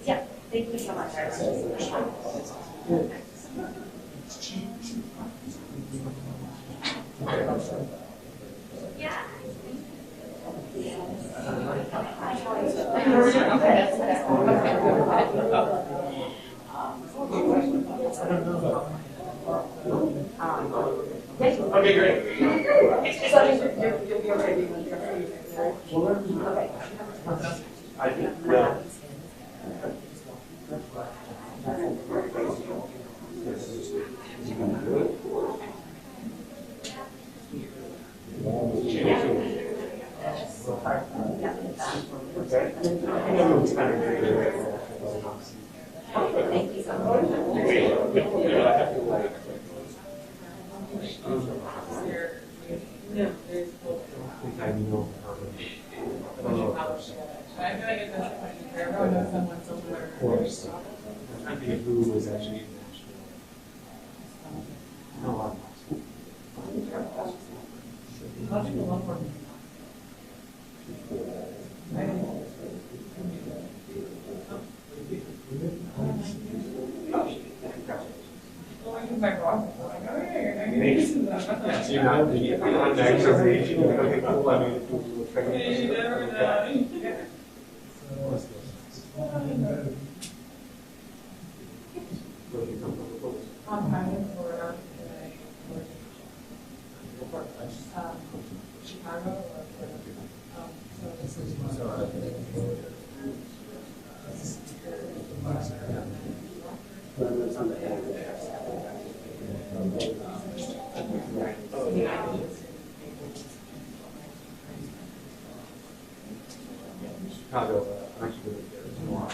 Yeah, thank you so much. Yeah. Okay, great. So you'll be okay with your okay. I think, yeah. Thank you so much. Who was actually no, Chicago. Chicago, actually, there's more.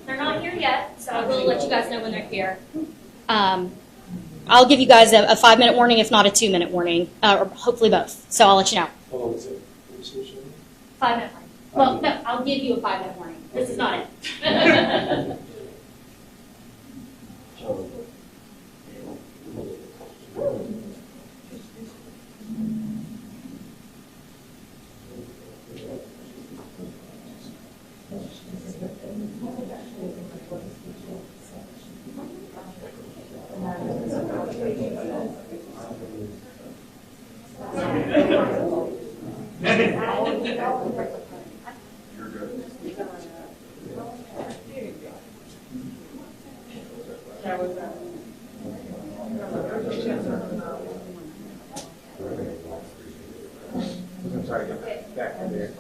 They're not here yet, so I will let you guys know when they're here. I'll give you guys a 5-minute warning, if not a 2-minute warning, or hopefully both. So I'll let you know. How long is it? 5-minute warning. Well, no, I'll give you a 5-minute warning. This is not it. I'm sorry, get back to there.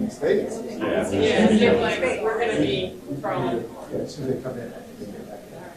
States? Yeah. Yeah, they're like, we're gonna be from. As soon as they come in, I think they get back there.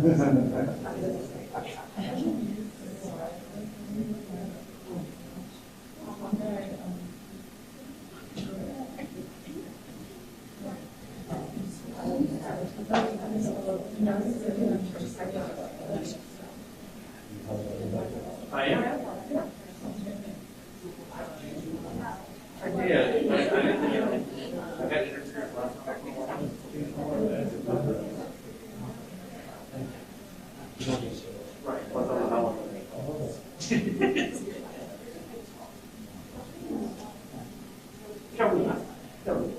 I am. Yeah, I got interference last right. What's on the hell? Cover that. Cover that.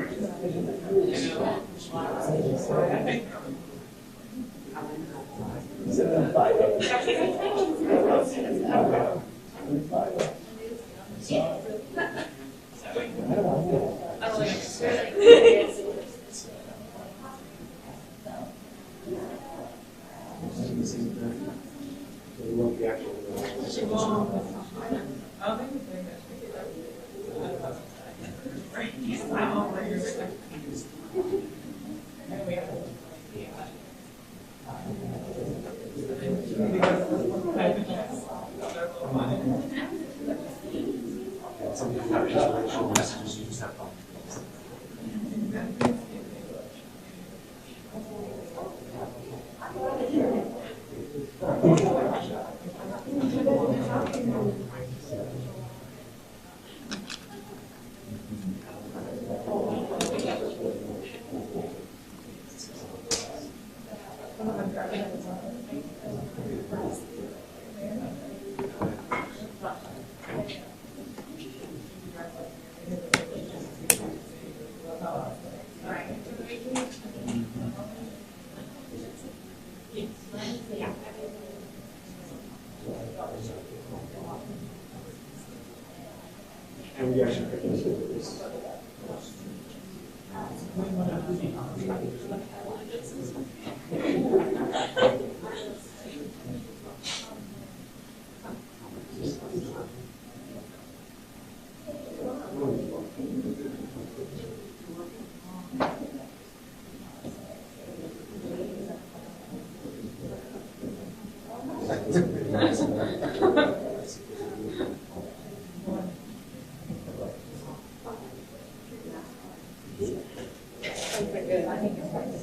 Yeah. And we actually picked this.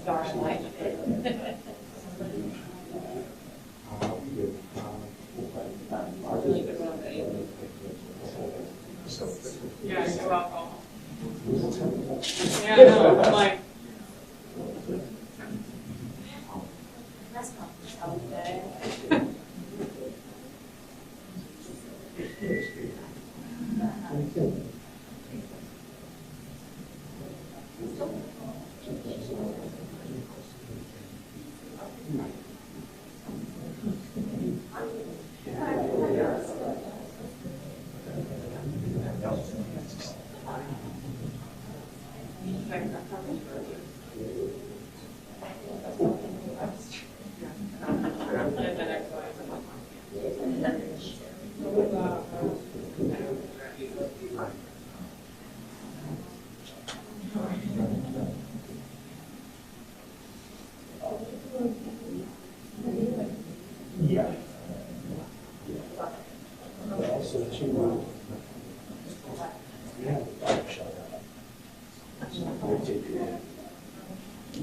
Dark light. Yeah, you're welcome. Yeah, I know, I'm like. That's not okay.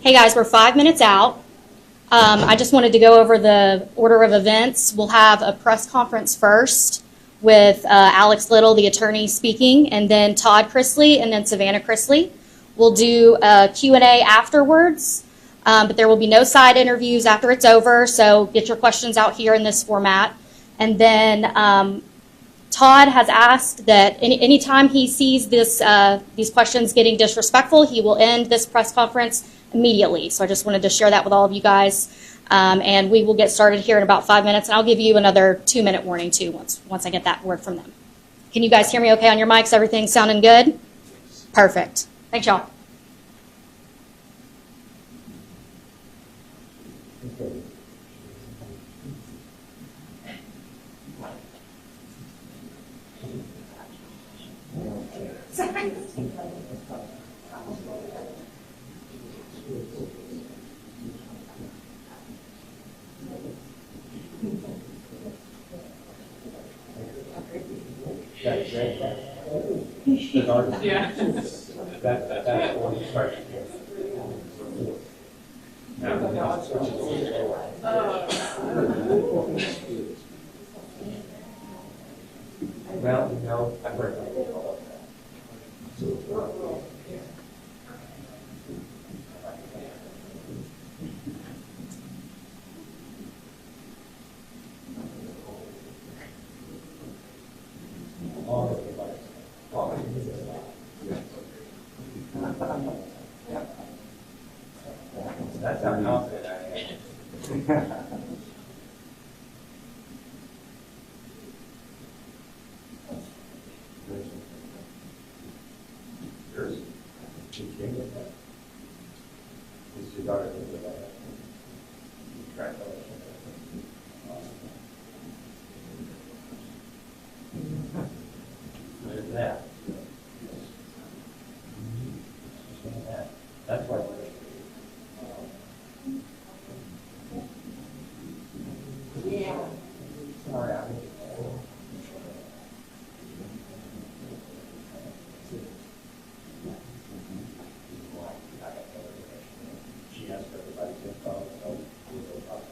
Hey guys, we're 5 minutes out. I just wanted to go over the order of events. We'll have a press conference first with Alex Little, the attorney, speaking, and then Todd Chrisley, and then Savannah Chrisley. We'll do a Q&A afterwards, but there will be no side interviews after it's over, so get your questions out here in this format. And then Todd has asked that anytime he sees these questions getting disrespectful, he will end this press conference immediately. So I just wanted to share that with all of you guys. And we will get started here in about 5 minutes, and I'll give you another 2-minute warning too once I get that word from them. Can you guys hear me okay on your mics? Everything sounding good? Perfect. Thanks, y'all. Yeah. That's when you start. Well, no, I've heard that. That's how confident I am. Yours? She came with that. Is your daughter with that? There's that. That's why. Yeah. Sorry, she asked everybody to follow, so we'll go talk to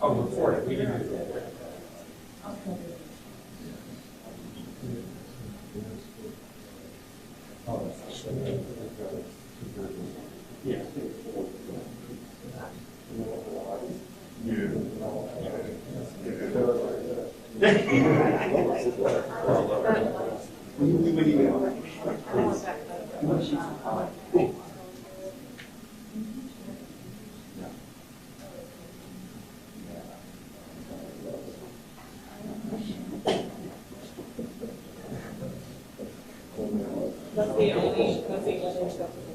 Oh, before it, we didn't do that. Yeah. That's the only acceptable.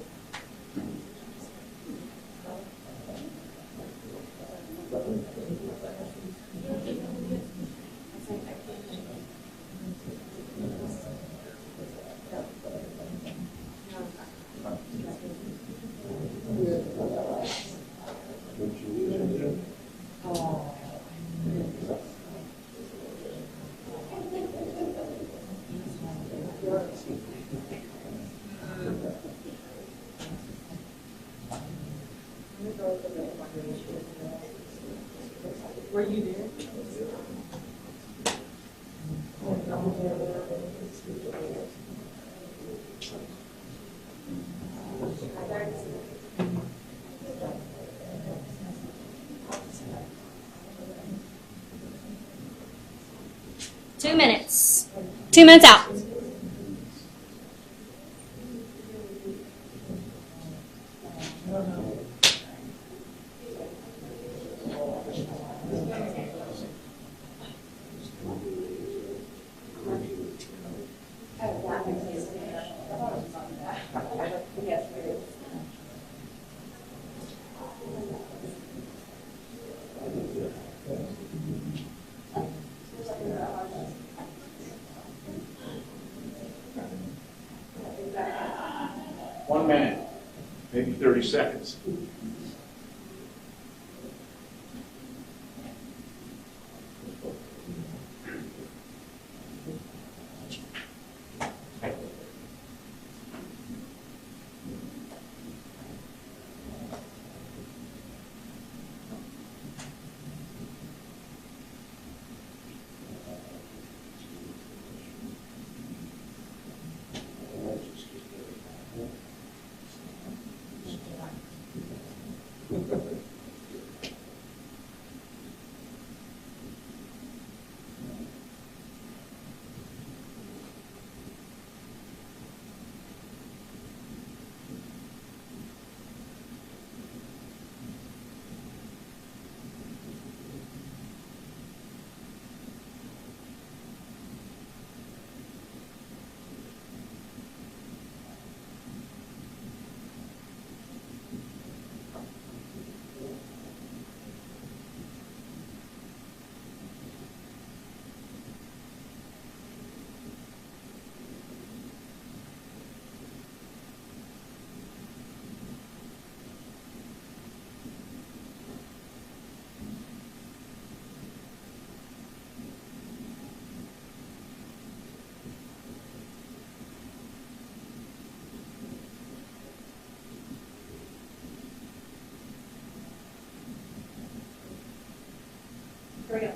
2 minutes. 2 minutes out. One minute, maybe 30 seconds. Bring it.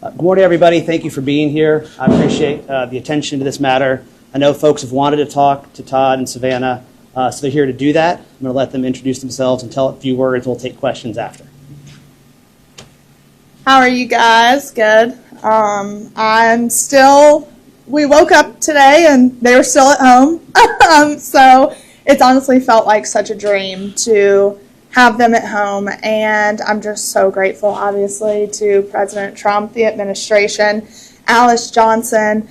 Good morning, everybody. Thank you for being here. I appreciate the attention to this matter. I know folks have wanted to talk to Todd and Savannah, so they're here to do that. I'm going to let them introduce themselves and tell a few words. We'll take questions after. How are you guys? Good. We woke up today and they were still at home. So it's honestly felt like such a dream to have them at home. And I'm just so grateful, obviously, to President Trump, the administration, Alice Johnson,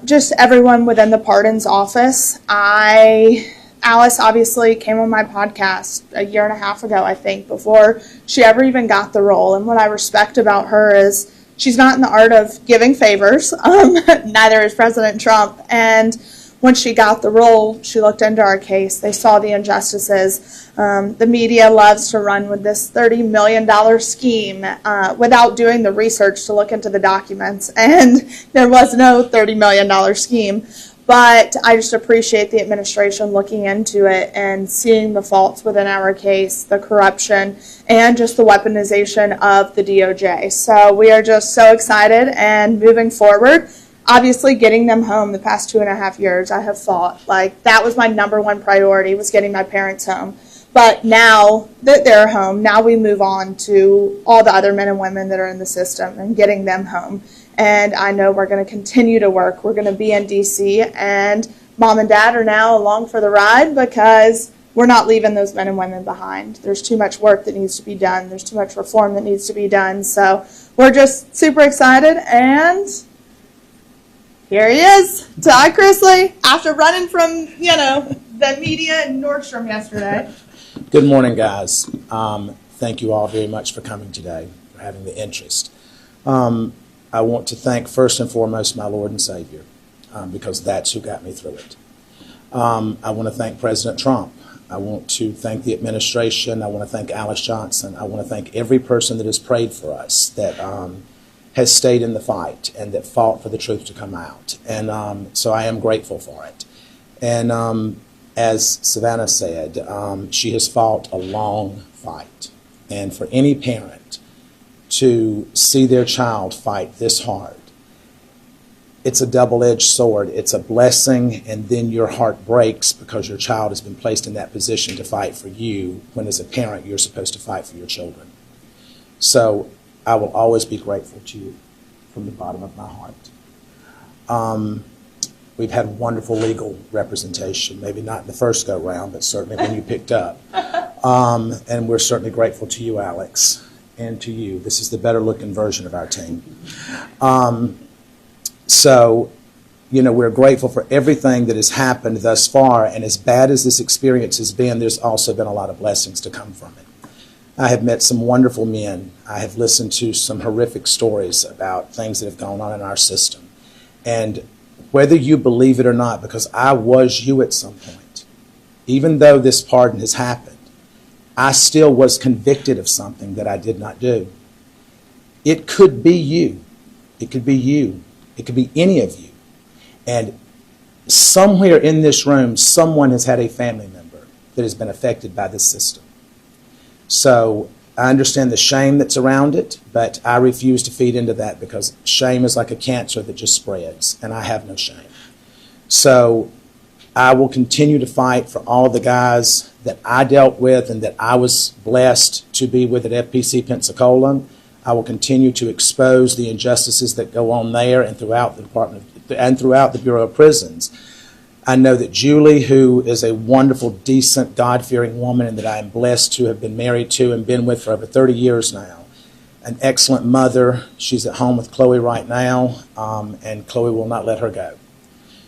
just everyone within the pardons office. Alice obviously came on my podcast a year and a half ago, I think, before she ever even got the role. And what I respect about her is she's not in the art of giving favors. Neither is President Trump. And once she got the role, she looked into our case. They saw the injustices. The media loves to run with this $30 million scheme without doing the research to look into the documents. And there was no $30 million scheme. But I just appreciate the administration looking into it and seeing the faults within our case, the corruption, and just the weaponization of the DOJ. So we are just so excited and moving forward. Obviously, getting them home the past 2.5 years, I have fought. Like, that was my number one priority, was getting my parents home. But now that they're home, now we move on to all the other men and women that are in the system and getting them home. And I know we're going to continue to work. We're going to be in D.C., and Mom and Dad are now along for the ride because we're not leaving those men and women behind. There's too much work that needs to be done. There's too much reform that needs to be done. So we're just super excited, and here he is, Todd Chrisley, after running from, the media in Nordstrom yesterday. Good morning, guys. Thank you all very much for coming today, for having the interest. I want to thank first and foremost my Lord and Savior, because that's who got me through it. I want to thank President Trump. I want to thank the administration. I want to thank Alice Johnson. I want to thank every person that has prayed for us, that has stayed in the fight and that fought for the truth to come out. And so I am grateful for it. And as Savannah said, she has fought a long fight. And for any parent to see their child fight this hard, it's a double-edged sword. It's a blessing, and then your heart breaks because your child has been placed in that position to fight for you, when as a parent you're supposed to fight for your children. So I will always be grateful to you from the bottom of my heart. We've had wonderful legal representation, maybe not in the first go-round, but certainly when you picked up. And we're certainly grateful to you, Alex, and to you. This is the better-looking version of our team. So, we're grateful for everything that has happened thus far, and as bad as this experience has been, there's also been a lot of blessings to come from it. I have met some wonderful men. I have listened to some horrific stories about things that have gone on in our system. And whether you believe it or not, because I was you at some point, even though this pardon has happened, I still was convicted of something that I did not do. It could be you. It could be you. It could be any of you. And somewhere in this room, someone has had a family member that has been affected by this system. So I understand the shame that's around it, but I refuse to feed into that, because shame is like a cancer that just spreads, and I have no shame. So I will continue to fight for all the guys that I dealt with and that I was blessed to be with at FPC Pensacola. I will continue to expose the injustices that go on there and throughout the department and throughout the Bureau of Prisons. I know that Julie, who is a wonderful, decent, God-fearing woman, and that I am blessed to have been married to and been with for over 30 years now, an excellent mother. She's at home with Chloe right now, and Chloe will not let her go.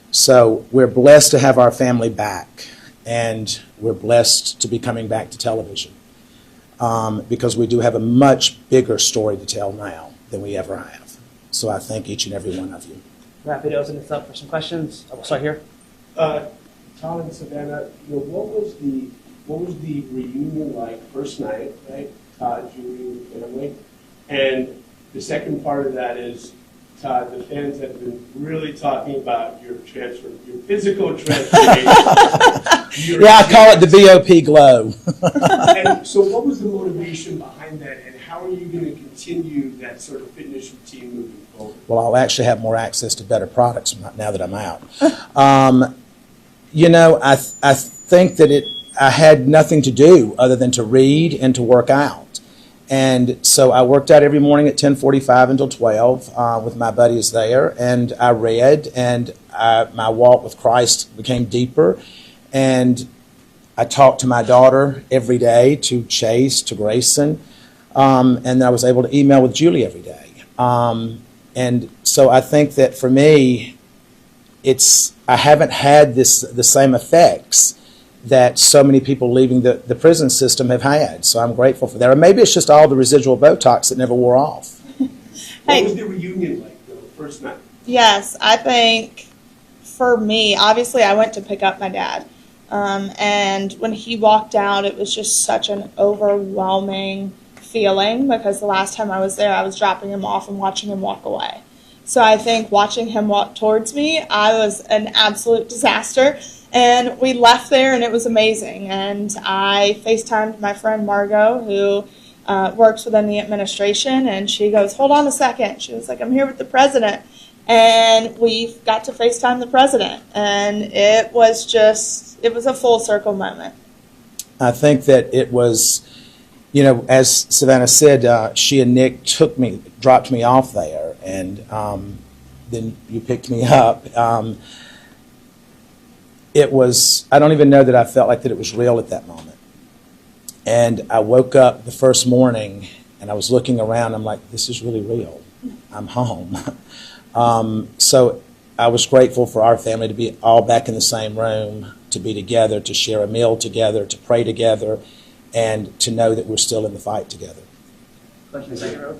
So we're blessed to have our family back, and we're blessed to be coming back to television, because we do have a much bigger story to tell now than we ever have. So I thank each and every one of you. Happy to open this up for some questions. We'll start here. Todd and Savannah, what was the reunion like first night, right? Todd, Julie, and family. And the second part of that is, Todd, the fans have been really talking about your physical transformation. Yeah, I call it the VOP glow. And so what was the motivation behind that, and how are you going to continue that sort of fitness routine moving forward? Well, I'll actually have more access to better products now that I'm out. I think that I had nothing to do other than to read and to work out. And so I worked out every morning at 10:45 until 12 with my buddies there, and I read, and my walk with Christ became deeper. And I talked to my daughter every day, to Chase, to Grayson, and I was able to email with Julie every day. And so I think that for me, I haven't had the same effects that so many people leaving the prison system have had. So I'm grateful for that. Or maybe it's just all the residual Botox that never wore off. What was the reunion like, though, first night? Yes, I think for me, obviously I went to pick up my dad. And when he walked out, it was just such an overwhelming feeling because the last time I was there, I was dropping him off and watching him walk away. So I think watching him walk towards me, I was an absolute disaster. And we left there and it was amazing. And I FaceTimed my friend Margot, who works within the administration, and she goes, "Hold on a second." She was like, "I'm here with the president." And we got to FaceTime the president. And it was a full circle moment. I think that it was, as Savannah said, she and Nick dropped me off there, and then you picked me up. It was, I don't even know that I felt like that it was real at that moment. And I woke up the first morning, and I was looking around, I'm like, this is really real. I'm home. So I was grateful for our family to be all back in the same room, to be together, to share a meal together, to pray together, and to know that we're still in the fight together. Question in the second row.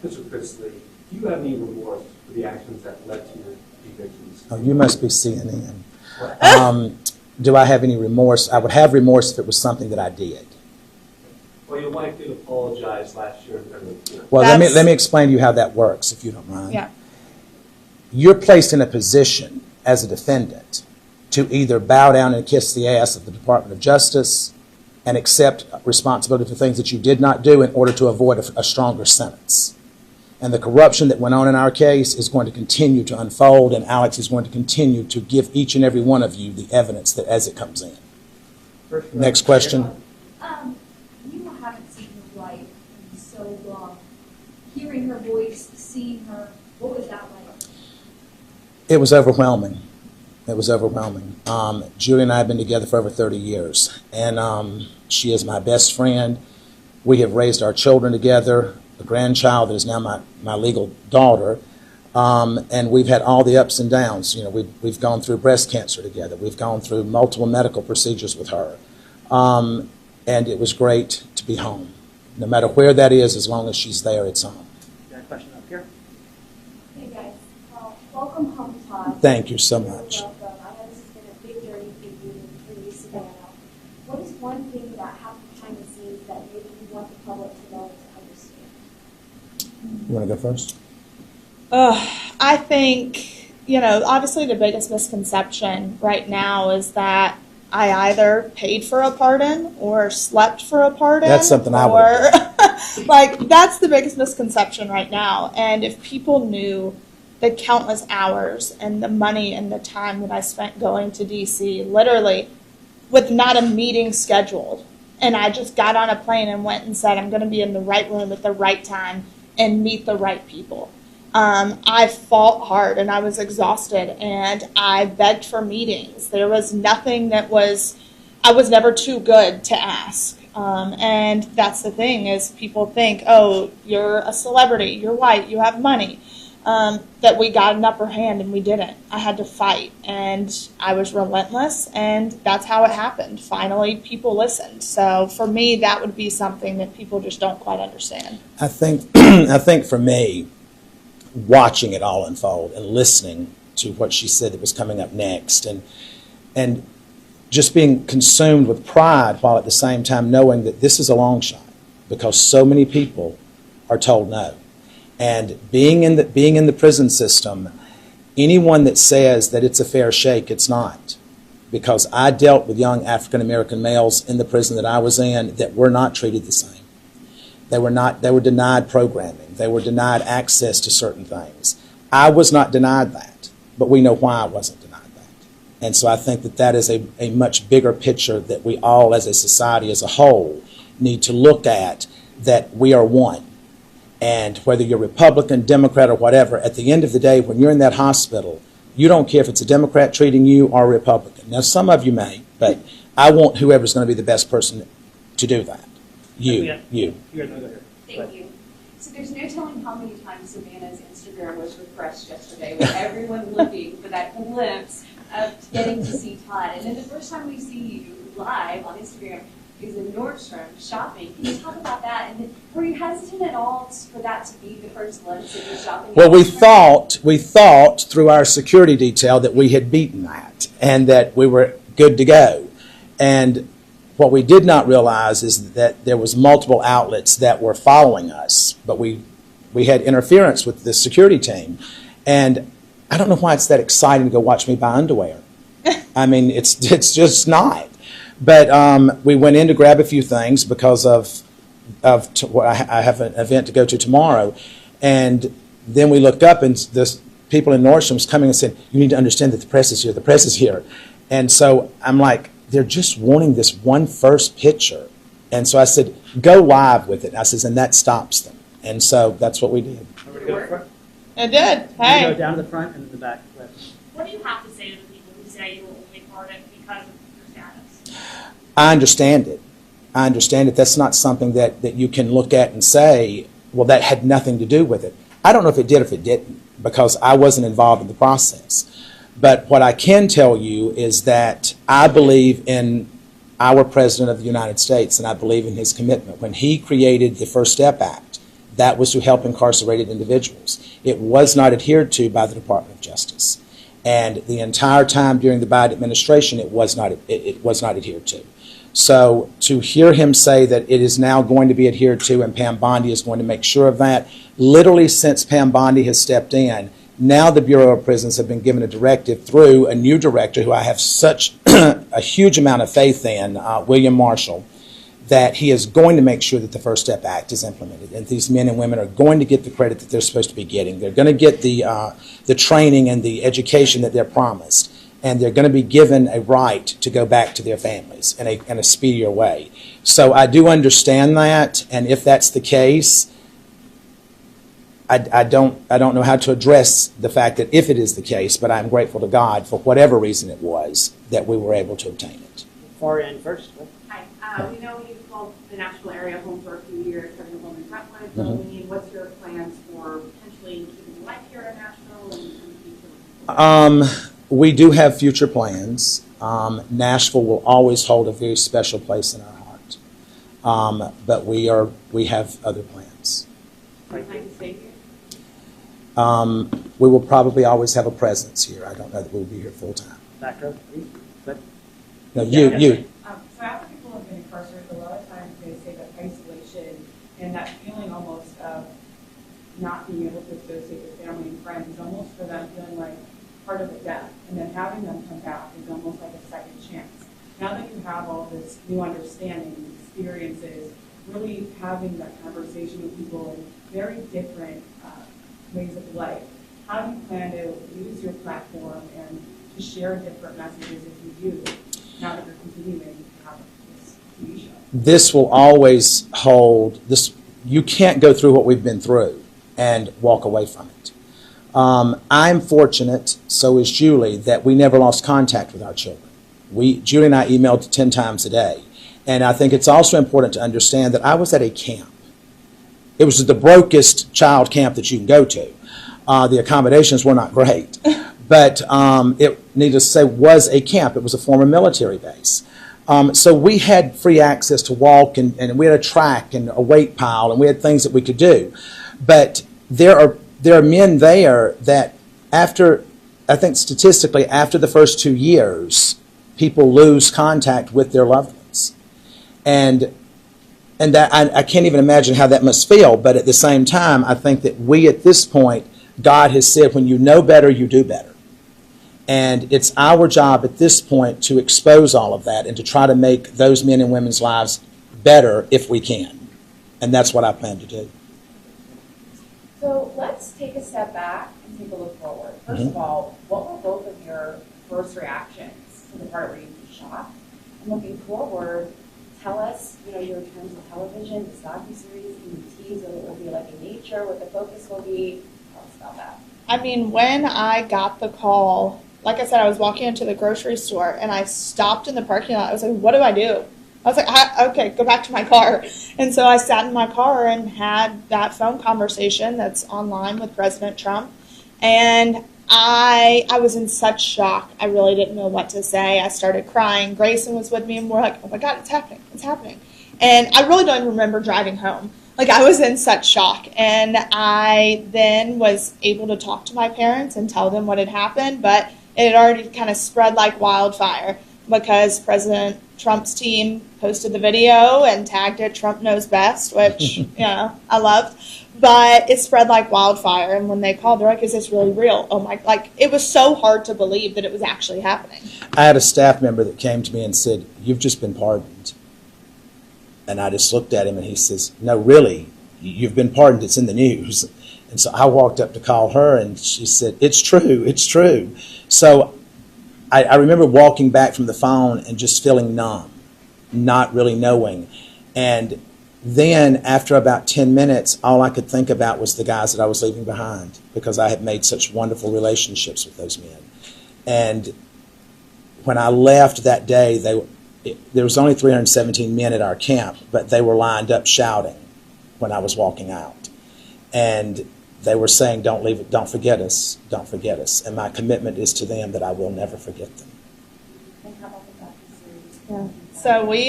Mr. Chrisley, do you have any remorse for the actions that led to your evictions? Oh, you must be CNN. Do I have any remorse? I would have remorse if it was something that I did. Well, your wife did apologize last year. Well, let me explain to you how that works, if you don't mind. Yeah. You're placed in a position as a defendant to either bow down and kiss the ass of the Department of Justice and accept responsibility for things that you did not do in order to avoid a stronger sentence. And the corruption that went on in our case is going to continue to unfold, and Alex is going to continue to give each and every one of you the evidence that as it comes in. Next question. You haven't seen your wife in so long. Hearing her voice, seeing her, what was that like? It was overwhelming. It was overwhelming. Julie and I have been together for over 30 years, and she is my best friend. We have raised our children together, a grandchild that is now my legal daughter, and we've had all the ups and downs. We've gone through breast cancer together. We've gone through multiple medical procedures with her, and it was great to be home. No matter where that is, as long as she's there, it's home. Got a question up here? Hey guys, welcome home, Todd. Thank you so much. Welcome. I know this has been a big journey for you and for you, Savannah. What is one thing that happened behind the scenes that maybe you want the public to know to understand? You want to go first? I think, obviously the biggest misconception right now is that I either paid for a pardon or slept for a pardon. That's something I would do. That's the biggest misconception right now. And if people knew the countless hours and the money and the time that I spent going to D.C., literally with not a meeting scheduled, and I just got on a plane and went and said, I'm going to be in the right room at the right time and meet the right people. I fought hard and I was exhausted and I begged for meetings. There was nothing I was never too good to ask. And that's the thing is people think, oh, you're a celebrity, you're white, you have money, that we got an upper hand and we didn't. I had to fight and I was relentless and that's how it happened. Finally, people listened. So for me, that would be something that people just don't quite understand. I think for me, watching it all unfold and listening to what she said that was coming up next and just being consumed with pride while at the same time knowing that this is a long shot because so many people are told no. And being in the prison system, anyone that says that it's a fair shake, it's not. Because I dealt with young African American males in the prison that I was in that were not treated the same. They were denied programming. They were denied access to certain things. I was not denied that, but we know why I wasn't denied that. And so I think that is a much bigger picture that we all as a society as a whole need to look at, that we are one. And whether you're Republican, Democrat, or whatever, at the end of the day, when you're in that hospital, you don't care if it's a Democrat treating you or a Republican. Now, some of you may, but I want whoever's going to be the best person to do that. You. Thank you. So there's no telling how many times Savannah's Instagram was refreshed yesterday with everyone looking for that glimpse of getting to see Todd. And then the first time we see you live on Instagram, is in Nordstrom shopping. Can you talk about that? And were you hesitant at all for that to be the first glimpse of you shopping? Well, we thought through our security detail that we had beaten that and that we were good to go. And what we did not realize is that there was multiple outlets that were following us, but we had interference with the security team. And I don't know why it's that exciting to go watch me buy underwear. I mean, it's just not. But we went in to grab a few things because I have an event to go to tomorrow. And then we looked up and the people in Nordstrom's coming and said, you need to understand that the press is here, the press is here. And so I'm like, they're just wanting this one first picture. And so I said, go live with it. I says, and that stops them. And so that's what we did. It did. Go Hey. down to the front and in the back left. What do you have to say to the people who say you will only pardon because of your status? I understand it. I understand it. That's not something that you can look at and say, well, that had nothing to do with it. I don't know if it did or if it didn't, because I wasn't involved in the process. But what I can tell you is that I believe in our President of the United States, and I believe in his commitment. When he created the First Step Act, that was to help incarcerated individuals. It was not adhered to by the Department of Justice. And the entire time during the Biden administration, it was not adhered to. So to hear him say that it is now going to be adhered to and Pam Bondi is going to make sure of that, literally since Pam Bondi has stepped in, now the Bureau of Prisons have been given a directive through a new director who I have such a huge amount of faith in, William Marshall, that he is going to make sure that the First Step Act is implemented, and these men and women are going to get the credit that they're supposed to be getting. They're going to get the training and the education that they're promised, and they're going to be given a right to go back to their families in a speedier way. So I do understand that, and if that's the case, I don't know how to address the fact that if it is the case, but I'm grateful to God for whatever reason it was that we were able to obtain it. Far end first. Hi, we know you've called the Nashville area home for a few years, having a home in Brentwood, Bowling. What's your plans for potentially keeping life here in Nashville and future? We do have future plans. Nashville will always hold a very special place in our heart. But we have other plans. Are you planning to stay here? We will probably always have a presence here. I don't know that we'll be here full time. Back row. No, you. So after people have been incarcerated, a lot of times they say that isolation and that feeling almost of not being able to associate with family and friends is almost for them feeling like part of the death. And then having them come back is almost like a second chance. Now that you have all this new understanding, experiences, really having that conversation with people in very different ways of life, how do you plan to use your platform and to share different messages if you do, now that you're continuing to have this TV show? This will always hold this. You can't go through what we've been through and walk away from it. I'm fortunate, so is Julie, that we never lost contact with our children. Julie and I emailed 10 times a day. And I think it's also important to understand that I was at a camp. It was the brokest child camp that you can go to. The accommodations were not great. But it, needless to say, was a camp. It was a former military base. So we had free access to walk, and we had a track and a weight pile, and we had things that we could do. But there are men there that after, I think statistically, after the first 2 years, people lose contact with their loved ones. And that I can't even imagine how that must feel, but at the same time, I think that we at this point, God has said, when you know better, you do better. And it's our job at this point to expose all of that and to try to make those men and women's lives better if we can. And that's what I plan to do. So let's take a step back and take a look forward. First of all, what were both of your first reactions to the part where you were shocked? And looking forward, tell us, your terms of television, this docuseries, can you tease what it will be like in nature, what the focus will be? Tell us about that. I mean, when I got the call, like I said, I was walking into the grocery store and I stopped in the parking lot. I was like, what do I do? I was like, okay, go back to my car. And so I sat in my car and had that phone conversation that's online with President Trump. And I was in such shock. I really didn't know what to say. I started crying. Grayson was with me, and we're like, oh my God, it's happening. It's happening. And I really don't even remember driving home. Like, I was in such shock. And I then was able to talk to my parents and tell them what had happened, but it had already kind of spread like wildfire because President Trump's team posted the video and tagged it Trump Knows Best, which, I loved. But it spread like wildfire. And when they called, they're like, is this really real? Oh my, like, it was so hard to believe that it was actually happening. I had a staff member that came to me and said, you've just been pardoned. And I just looked at him and he says, no, really, you've been pardoned. It's in the news. And so I walked up to call her and she said, it's true, it's true. So I remember walking back from the phone and just feeling numb, not really knowing. And then after about 10 minutes, all I could think about was the guys that I was leaving behind because I had made such wonderful relationships with those men. And when I left that day, there was only 317 men at our camp, but they were lined up shouting when I was walking out. And they were saying, don't leave it, don't forget us, don't forget us. And my commitment is to them that I will never forget them. Yeah. So we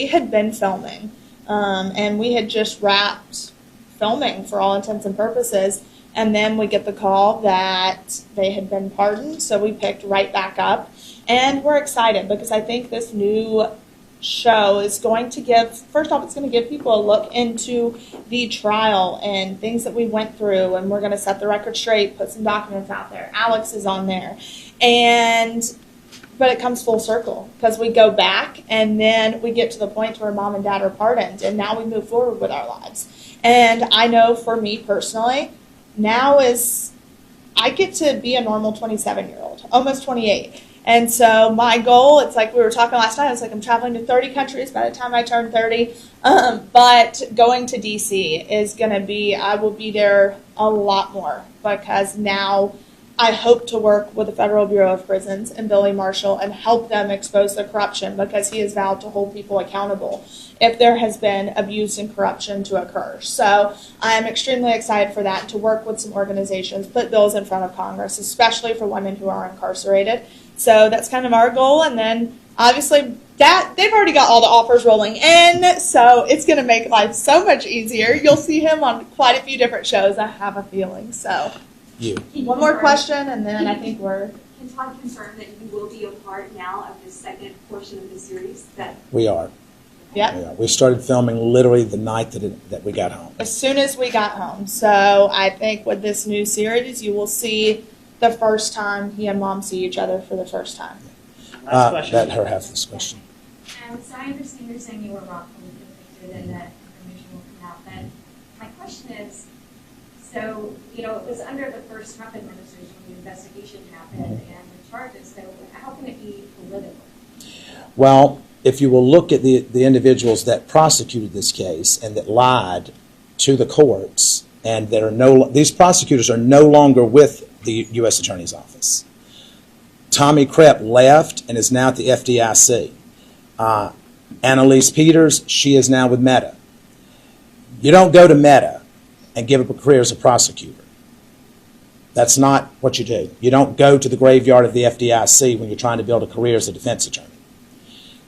had been filming. And we had just wrapped filming for all intents and purposes. And then we get the call that they had been pardoned. So we picked right back up. And we're excited because I think this new show is going to give, first off, it's going to give people a look into the trial and things that we went through. And we're going to set the record straight, put some documents out there. Alex is on there. But it comes full circle because we go back and then we get to the point where mom and dad are pardoned and now we move forward with our lives. And I know for me personally, now I get to be a normal 27-year-old, almost 28. And so my goal, it's like we were talking last night, it's like I'm traveling to 30 countries by the time I turn 30. But going to DC is going to be, I will be there a lot more because now I hope to work with the Federal Bureau of Prisons and Billy Marshall and help them expose the corruption because he has vowed to hold people accountable if there has been abuse and corruption to occur. So I am extremely excited for that, to work with some organizations, put bills in front of Congress, especially for women who are incarcerated. So that's kind of our goal. And then obviously they've already got all the offers rolling in, so it's going to make life so much easier. You'll see him on quite a few different shows, I have a feeling. So. One more question, and then I think we're... Can Todd confirm that you will be a part now of the second portion of the series? We are. Yeah. We started filming literally the night that we got home. As soon as we got home. So I think with this new series, you will see the first time he and mom see each other for the first time. Let her have this question. So I understand you're saying you were wrongfully convicted and that information will come out. But my question is, so, it was under the first Trump administration when the investigation happened and the charges, so how can it be political? Well, if you will look at the individuals that prosecuted this case and that lied to the courts, and these prosecutors are no longer with the U.S. Attorney's Office. Tommy Krepp left and is now at the FDIC. Annalise Peters, she is now with Meta. You don't go to Meta and give up a career as a prosecutor. That's not what you do. You don't go to the graveyard of the FDIC when you're trying to build a career as a defense attorney.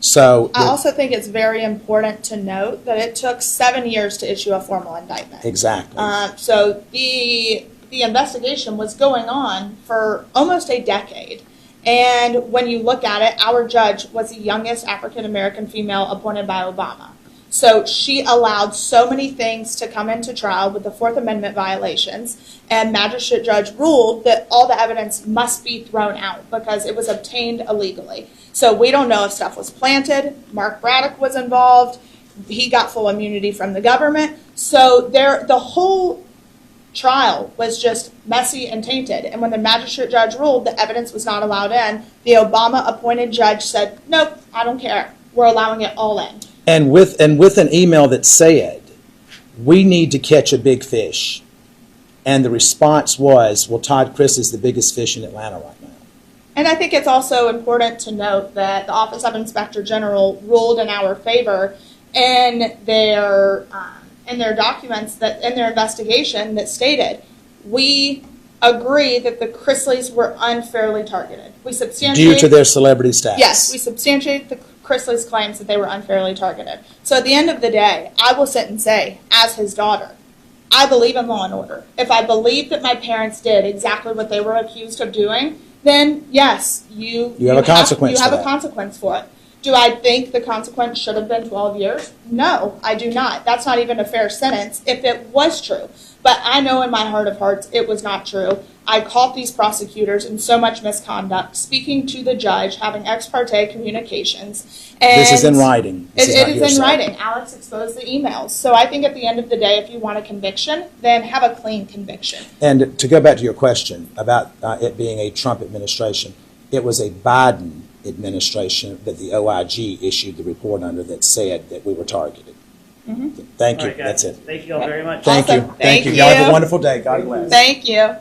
So I also think it's very important to note that it took 7 years to issue a formal indictment. Exactly. So the investigation was going on for almost a decade. And when you look at it, our judge was the youngest African-American female appointed by Obama. So she allowed so many things to come into trial with the Fourth Amendment violations, and magistrate judge ruled that all the evidence must be thrown out because it was obtained illegally. So we don't know if stuff was planted. Mark Braddock was involved. He got full immunity from the government. So the whole trial was just messy and tainted. And when the magistrate judge ruled the evidence was not allowed in, the Obama-appointed judge said, nope, I don't care. We're allowing it all in. And with an email that said, we need to catch a big fish. And the response was, well, Todd Chrisley is the biggest fish in Atlanta right now. And I think it's also important to note that the Office of Inspector General ruled in our favor in their documents, that in their investigation, that stated, we agree that the Chrisleys were unfairly targeted. We substantiate Due to their celebrity status. Yes, we substantiate the Chrisley's claims that they were unfairly targeted. So at the end of the day, I will sit and say, as his daughter, I believe in law and order. If I believe that my parents did exactly what they were accused of doing, then yes, you have a consequence You have for a that. consequence for it. Do I think the consequence should have been 12 years? No, I do not. That's not even a fair sentence if it was true. But I know in my heart of hearts it was not true. I caught these prosecutors in so much misconduct, speaking to the judge, having ex parte communications. And This is in writing. This It not is in hearsay. writing. Alex exposed the emails. So I think at the end of the day, if you want a conviction, then have a clean conviction. And to go back to your question about it being a Trump administration, it was a Biden administration that the OIG issued the report under that said that we were targeted. Thank you. All right, guys. That's it. Thank you all very much. Thank you. Awesome. Thank you. Thank Y'all have you. a wonderful day. God bless. Thank you.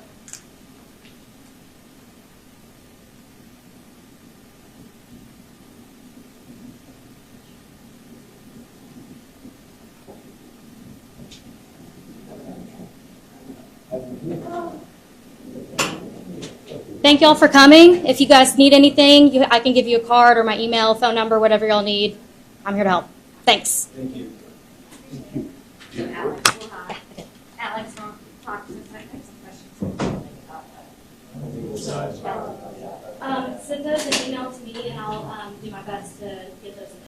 Thank y'all for coming. If you guys need anything, I can give you a card or my email, phone number, whatever y'all need. I'm here to help. Thanks. Thank you. Alex, I'll talk to us. I have some questions. Send those an email to me and I'll do my best to get those